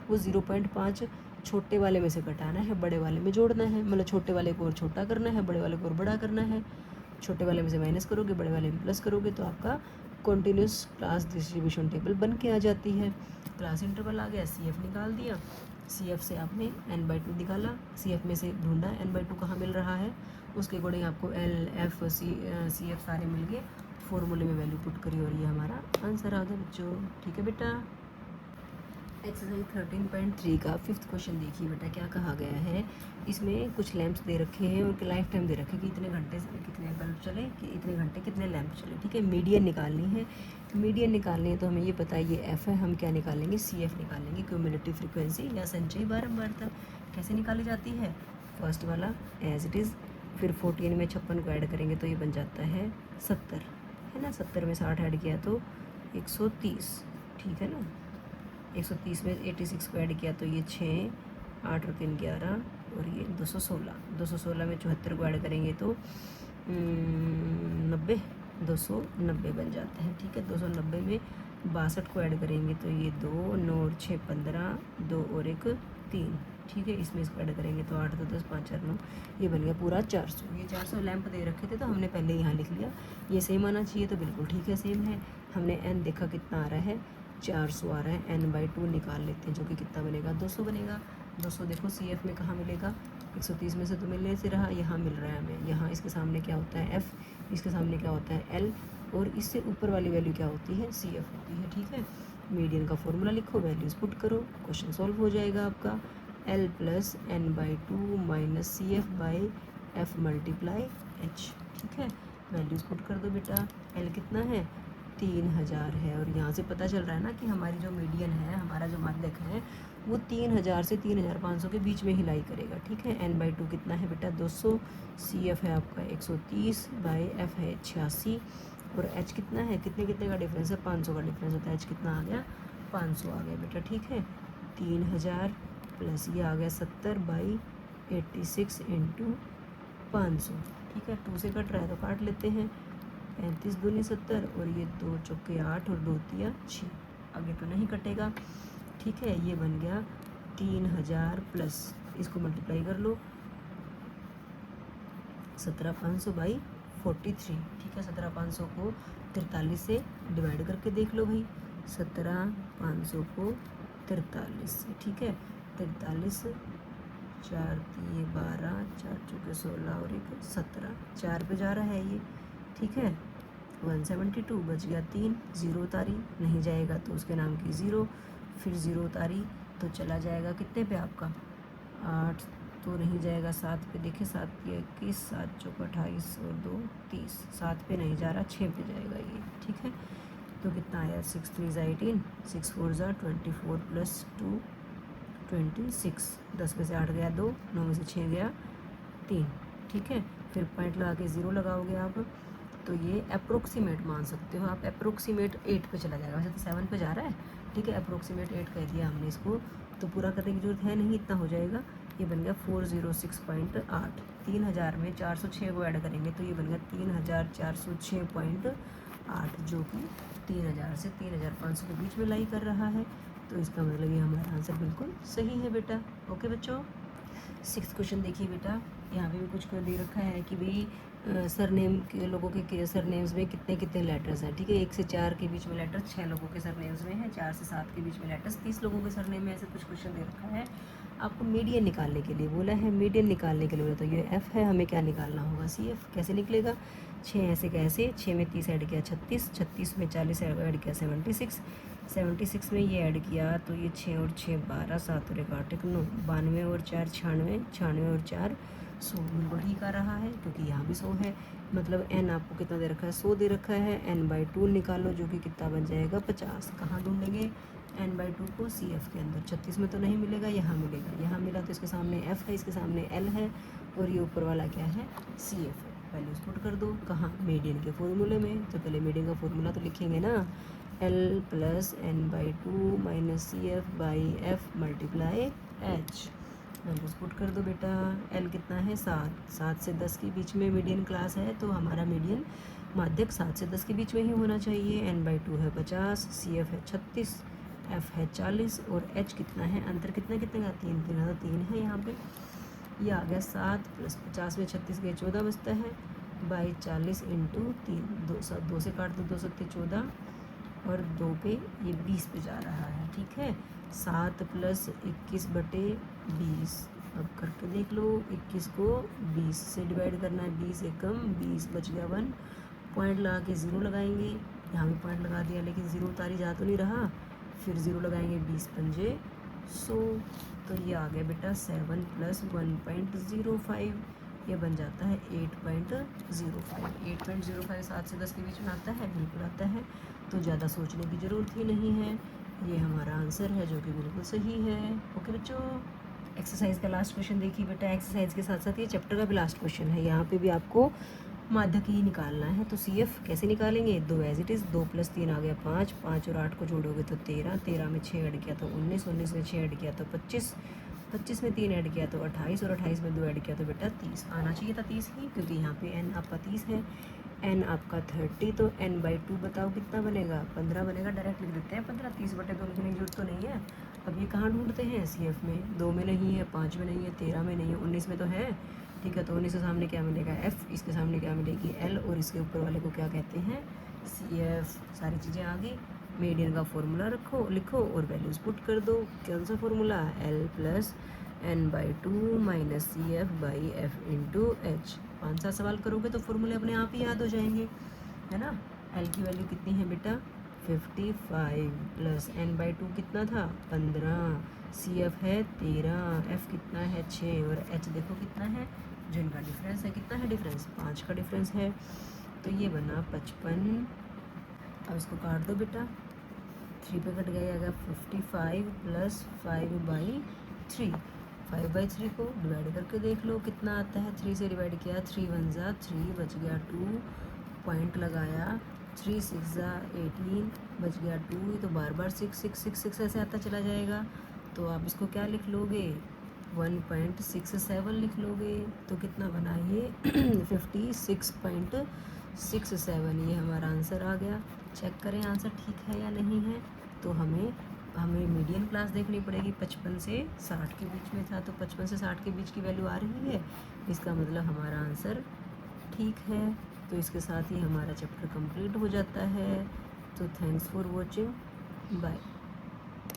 वो 0.5 छोटे वाले में से घटाना है, बड़े वाले में जोड़ना है, मतलब छोटे वाले को और छोटा करना है, बड़े वाले को और बड़ा करना है। छोटे वाले में से माइनस करोगे, बड़े वाले में प्लस करोगे तो आपका कॉन्टीन्यूस क्लास डिस्ट्रीब्यूशन टेबल बन के आ जाती है। क्लास इंटरवल आ गया, CF निकाल दिया, CF से आपने n/2 निकाला, CF में से ढूंढा n/2 कहाँ मिल रहा है, उसके अकॉर्डिंग आपको CF सारे मिल गए, फॉर्मूले में वैल्यू पुट करी और ये हमारा आंसर आ गया बच्चों। ठीक है बेटा। एक्सरसाइज 13.3 का 5th क्वेश्चन देखिए बेटा, क्या कहा गया है। इसमें कुछ लैंप्स दे रखे हैं और लाइफ टाइम दे रखे हैं कि इतने घंटे से कितने बल्ब चले, कि इतने घंटे कितने लैंप चले। ठीक है, मीडियन निकालनी है। मीडियन निकालनी है तो हमें ये पता है ये F है, हम क्या निकालेंगे, CF निकालेंगे, क्यूमुलेटिव फ्रीक्वेंसी या संचयी बारंबारता। कैसे निकाली जाती है, फर्स्ट वाला एज इट इज़, फिर 14 में 56 को ऐड करेंगे तो ये बन जाता है 70, है ना। 70 में 60 ऐड किया तो 130, ठीक है ना। 130 में 86 को ऐड किया तो ये 6, 8 और 3 11 और ये 216। 216 में 74 को ऐड करेंगे तो 90, 290 बन जाता है। ठीक है, 290 में 62 को ऐड करेंगे तो ये 2, 9 और 6 15, 2 और 1 3। ठीक है, इसमें इसको ऐड करेंगे तो 8 2 10 5 4 9, ये बन गया पूरा 400। ये 400 लैंप दे रखे थे तो हमने पहले यहाँ लिख लिया। ये सेम आना चाहिए तो बिल्कुल ठीक है, सेम है। हमने n देखा कितना आ रहा है, 400 आ रहा है, n/2 निकाल लेते हैं जो कि कितना बनेगा, 200 बनेगा। 200 देखो CF में कहाँ मिलेगा, 130 में से तो मिलने से रहा, यहाँ मिल रहा है हमें। यहाँ इसके सामने क्या होता है F, इसके सामने क्या होता है L, और इससे ऊपर वाली वैल्यू क्या होती है, CF होती है। ठीक है, मीडियन का फॉर्मूला लिखो, वैल्यूज पुट करो, क्वेश्चन सॉल्व हो जाएगा आपका। L + n/2 - CF/F × H। ठीक है, वैल्यूज पुट कर दो बेटा। L कितना है, 3000 है, और यहाँ से पता चल रहा है ना कि हमारी जो मीडियन है, हमारा जो माध्यक है वो 3000 से 3500 के बीच में ही लाई करेगा। ठीक है, n/2 कितना है बेटा, 200, CF है आपका 130/F है 86, और H कितना है, कितने कितने का डिफरेंस है, 500 का डिफरेंस होता है। H कितना आ गया, 500 आ गया बेटा। ठीक है, 3000 प्लस ये आ गया 70/86 × 500। ठीक है, 2 से कट रहा है तो काट लेते हैं, 35 दूनी 70 और ये 2 चौके 8 और 2 तिया 6, आगे तो नहीं कटेगा। ठीक है, ये बन गया 3000 प्लस इसको मल्टीप्लाई कर लो 17500/43। ठीक है, 17500 को 43 से डिवाइड करके देख लो भाई, 17500 को 43 से। ठीक है, 43, 4 3 12, 4 चौके 16 और 1 17, 4 पे जा रहा है ये। ठीक है, 172 बच गया 3, 0 उतारी, नहीं जाएगा तो उसके नाम की 0, फिर 0 उतारी तो चला जाएगा कितने पे आपका, 8 तो नहीं जाएगा, 7 पे देखे, 7 पे 21, 7 चौक 28 और 2 30, 7 पे नहीं जा रहा, 6 पे जाएगा ये। ठीक है, तो कितना आया, 6 3 18, 6 4 24 + 2 26, 10 में से 8 गया 2, 9 में से 6 गया 3। ठीक है, फिर पॉइंट लगा के 0 लगाओगे आप तो ये अप्रोक्सीमेट मान सकते हो आप, अप्रोक्सीमेट 8 पे चला जाएगा, वैसे तो 7 पे जा रहा है। ठीक है, अप्रोक्सीमेट 8 कह दिया हमने इसको, तो पूरा करने की जरूरत है नहीं, इतना हो जाएगा। ये बन गया 406.8। 3000 में 406 को ऐड करेंगे तो ये बन गया 3406.8, जो कि 3000 से 3500 के बीच में लाई कर रहा है। तो इसका मतलब ये हमारा आंसर बिल्कुल सही है बेटा। ओके बच्चों, 6th क्वेश्चन देखिए बेटा, यहाँ पे भी कुछ दे रखा है कि भाई सरनेम के लोगों के सरनेम्स में कितने कितने लेटर्स हैं। ठीक है, 1 से 4 के बीच में लेटर 6 लोगों के सरनेम्स में है, 4 से 7 के बीच में लेटर्स 30 लोगों के सरनेम में, ऐसे कुछ क्वेश्चन दे रखा है। आपको मीडियन निकालने के लिए बोला है, मीडियन निकालने के लिए बोला तो ये F है, हमें क्या निकालना होगा, CF। कैसे निकलेगा, 6 ऐसे कैसे, 6 में 30 ऐड किया 36, 36 में 40 ऐड किया 76, 76 में ये ऐड किया तो ये 6 और 6 12, 7 और 1 8 1 9, 92 और 4 96, 96 और 4 100, बिल्कुल ठीक आ रहा है क्योंकि यहाँ भी 100 है। मतलब n आपको कितना दे रखा है, 100 दे रखा है, n/2 निकालो जो कि कितना बन जाएगा 50। कहाँ ढूंढेंगे n/2 को, CF के अंदर। 36 में तो नहीं मिलेगा, यहाँ मिलेगा, यहाँ मिला तो इसके सामने F है, इसके सामने L है, और ये ऊपर वाला क्या है, CF है। वैल्यूज पुट कर दो, कहाँ, मीडियन के फॉर्मूले में। तो पहले मीडियन का फॉर्मूला तो लिखेंगे ना, L + n/2 - CF/F × H। Values put कर दो बेटा। एल कितना है 7, 7 से 10 के बीच में मीडियन क्लास है, तो हमारा मीडियन माध्यक 7 से 10 के बीच में ही होना चाहिए। n/2 है 50, CF है 36, F है 40 और H कितना है, अंतर कितना कितने का 3, 3 है यहाँ पे। ये आ गया 7 + 50 में 36 गए 14 बचता है, बाई 40 इंटू 3, 2 से काट दो, 2 सत्ते 14 और 2 पे ये 20 पे जा रहा है। ठीक है, 7 + 21/20। अब करके देख लो, 21 को 20 से डिवाइड करना है, 20 एकम 20 बच गया 1। पॉइंट लगा के 0 लगाएंगे, यहाँ भी पॉइंट लगा दिया लेकिन 0 उतारी जा तो नहीं रहा, फिर 0 लगाएंगे, 20 पंजे 100। तो ये आ गया बेटा 7 + 1.05, ये बन जाता है 8.05। 8.05 7 से 10 के बीच में आता है, बिल्कुल आता है, तो ज़्यादा सोचने की ज़रूरत ही नहीं है। ये हमारा आंसर है जो कि बिल्कुल सही है। ओके बच्चों, एक्सरसाइज का लास्ट क्वेश्चन देखिए बेटा। एक्सरसाइज के साथ साथ ये चैप्टर का भी लास्ट क्वेश्चन है, यहाँ पे भी आपको माध्यक ही निकालना है। तो CF कैसे निकालेंगे, 2 एज इट इज़, 2 + 3 आ गया 5, 5 और 8 को जोड़ोगे तो 13, 13 में 6 ऐड किया तो 19, 19 में 6 ऐड किया तो 25, 25 में 3 ऐड किया तो 28 और 28 में 2 ऐड किया तो बेटा 30 आना चाहिए था। 30 ही, क्योंकि यहाँ पे n आपका 30 है, n आपका 30, तो n/2 बताओ कितना बनेगा, 15 बनेगा। डायरेक्ट लिख देते हैं 15, 30/2 लिखने की जरूरत तो नहीं है। अब ये कहाँ ढूंढते हैं, CF में 2 में नहीं है, 5 में नहीं है, 13 में नहीं है, 19 में तो है। ठीक है, तो 19 के सामने क्या मिलेगा F, इसके सामने क्या मिलेगी L, और इसके ऊपर वाले को क्या कहते हैं CF। सारी चीज़ें आ गई। मीडियन का फॉर्मूला लिखो और वैल्यूज़ पुट कर दो। कौन सा formula, L + n/2 - CF/F × H। 5-7 सवाल करोगे तो फॉर्मूले अपने आप ही याद हो जाएंगे, है ना। L की वैल्यू कितनी है बेटा 55 + n/2 कितना था 15, CF है 13, F कितना है 6 और H देखो कितना है, जो इनका डिफरेंस है, कितना है डिफरेंस, 5 का डिफरेंस है। तो ये बना 55। अब इसको काट दो बेटा, 3 पे कट गया, 55 + 5/3। 5/3 को डिवाइड करके देख लो कितना आता है, 3 से डिवाइड किया, 3 × 1 = 3, बच गया 2, पॉइंट लगाया, 3 × 6 = 18, बच गया 2, तो बार बार 6 6 6 6 ऐसे आता चला जाएगा। तो आप इसको क्या लिख लोगे, 1.67 लिख लोगे। तो कितना बना ये 56.67, ये हमारा आंसर आ गया। चेक करें आंसर ठीक है या नहीं है। तो हमें मीडियन क्लास देखनी पड़ेगी, 55 से 60 के बीच में था, तो 55 से 60 के बीच की वैल्यू आ रही है, इसका मतलब हमारा आंसर ठीक है। तो इसके साथ ही हमारा चैप्टर कंप्लीट हो जाता है। तो थैंक्स फॉर वॉचिंग, बाय।